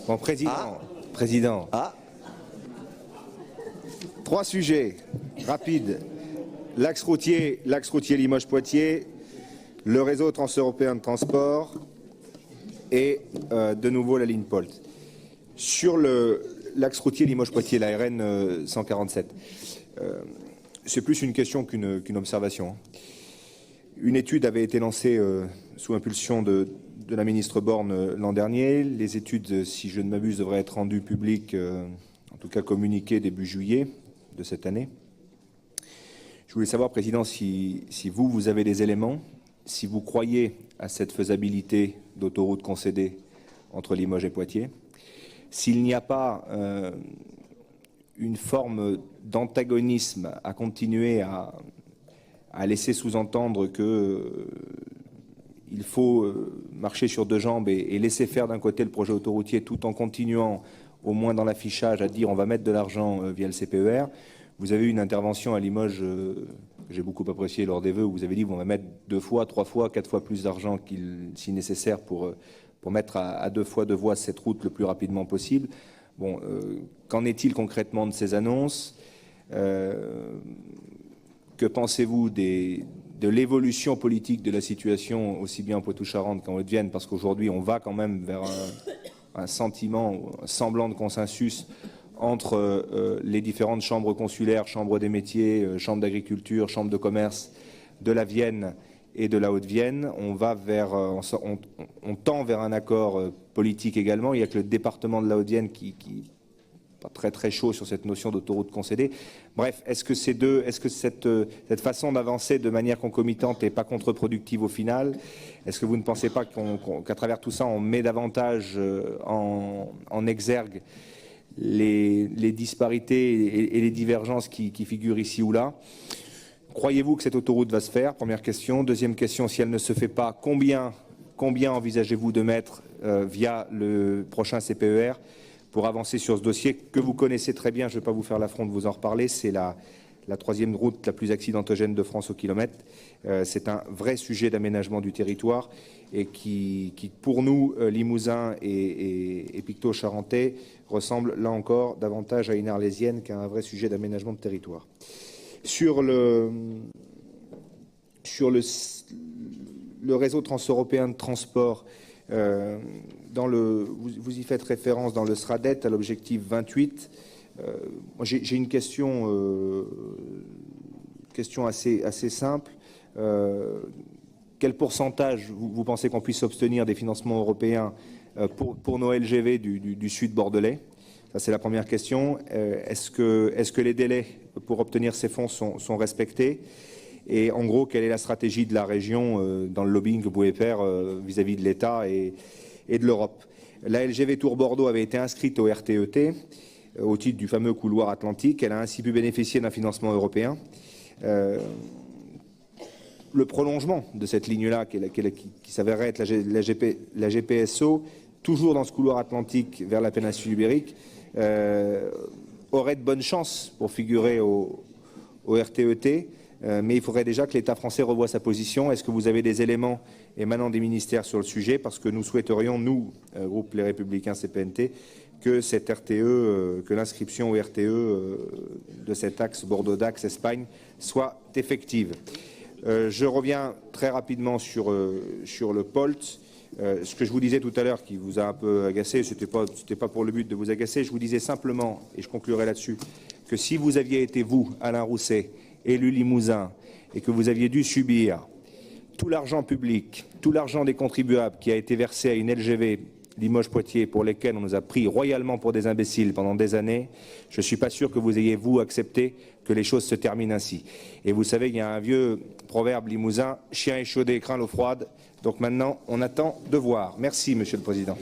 Bon, président. Trois sujets rapides. L'axe routier Limoges-Poitiers, le réseau transeuropéen de transport et de nouveau la ligne POLT. Sur l'axe routier Limoges-Poitiers, la RN 147, c'est plus une question qu'une observation. Une étude avait été lancée sous impulsion de la ministre Borne l'an dernier. Les études, si je ne m'abuse, devraient être rendues publiques, en tout cas communiquées début juillet de cette année. Je voulais savoir, Président, si vous avez des éléments, si vous croyez à cette faisabilité d'autoroute concédée entre Limoges et Poitiers, s'il n'y a pas une forme d'antagonisme à continuer à laisser sous-entendre qu'il faut marcher sur deux jambes et laisser faire d'un côté le projet autoroutier tout en continuant, au moins dans l'affichage, à dire on va mettre de l'argent via le CPER. Vous avez eu une intervention à Limoges que j'ai beaucoup appréciée lors des vœux, où vous avez dit on va mettre 2 fois, 3 fois, 4 fois plus d'argent si nécessaire pour mettre à 2 fois de voies cette route le plus rapidement possible. Bon, qu'en est-il concrètement de ces annonces? Que pensez-vous de l'évolution politique de la situation, aussi bien en Poitou-Charentes qu'en Haute-Vienne? Parce qu'aujourd'hui, on va quand même vers un semblant de consensus entre les différentes chambres consulaires, chambres des métiers, chambres d'agriculture, chambres de commerce de la Vienne et de la Haute-Vienne. On tend vers un accord politique également. Il n'y a que le département de la Haute-Vienne qui pas très chaud sur cette notion d'autoroute concédée. Bref, est-ce que cette façon d'avancer de manière concomitante n'est pas contre-productive au final? Est-ce que vous ne pensez pas qu'à travers tout ça, on met davantage en exergue les disparités et les divergences qui figurent ici ou là? Croyez-vous que cette autoroute va se faire? Première question. Deuxième question, si elle ne se fait pas, combien envisagez-vous de mettre via le prochain CPER pour avancer sur ce dossier que vous connaissez très bien? Je ne vais pas vous faire l'affront de vous en reparler. C'est la troisième route la plus accidentogène de France au kilomètre. C'est un vrai sujet d'aménagement du territoire et qui pour nous, Limousins et Pictou-Charentais, ressemble là encore davantage à une arlésienne qu'à un vrai sujet d'aménagement de territoire. Sur le réseau transeuropéen de transport, vous y faites référence dans le SRADET à l'objectif 28. J'ai une question assez simple. Quel pourcentage vous pensez qu'on puisse obtenir des financements européens pour nos LGV du sud bordelais? Ça, c'est la première question. Est-ce que les délais pour obtenir ces fonds sont respectés? Et en gros, quelle est la stratégie de la région dans le lobbying que vous pouvez faire vis-à-vis de l'État et de l'Europe? La LGV Tours Bordeaux avait été inscrite au RTET au titre du fameux couloir atlantique. Elle a ainsi pu bénéficier d'un financement européen. Le prolongement de cette ligne-là, qui s'avérerait être la GPSO, toujours dans ce couloir atlantique vers la péninsule ibérique, aurait de bonnes chances pour figurer au RTET. Mais il faudrait déjà que l'État français revoie sa position. Est-ce que vous avez des éléments émanant des ministères sur le sujet? Parce que nous souhaiterions, nous, groupe Les Républicains CPNT, que cette RTE, que l'inscription au RTE de cet axe Bordeaux-Dax-Espagne soit effective. Je reviens très rapidement sur le POLT. Ce que je vous disais tout à l'heure qui vous a un peu agacé, c'était pas pour le but de vous agacer, je vous disais simplement, et je conclurai là-dessus, que si vous aviez été, vous, Alain Rousset, élu Limousin, et que vous aviez dû subir tout l'argent public, tout l'argent des contribuables qui a été versé à une LGV Limoges-Poitiers pour lesquels on nous a pris royalement pour des imbéciles pendant des années, je ne suis pas sûr que vous ayez, vous, accepté que les choses se terminent ainsi. Et vous savez, il y a un vieux proverbe limousin, chien échaudé craint l'eau froide. Donc maintenant, on attend de voir. Merci, Monsieur le Président.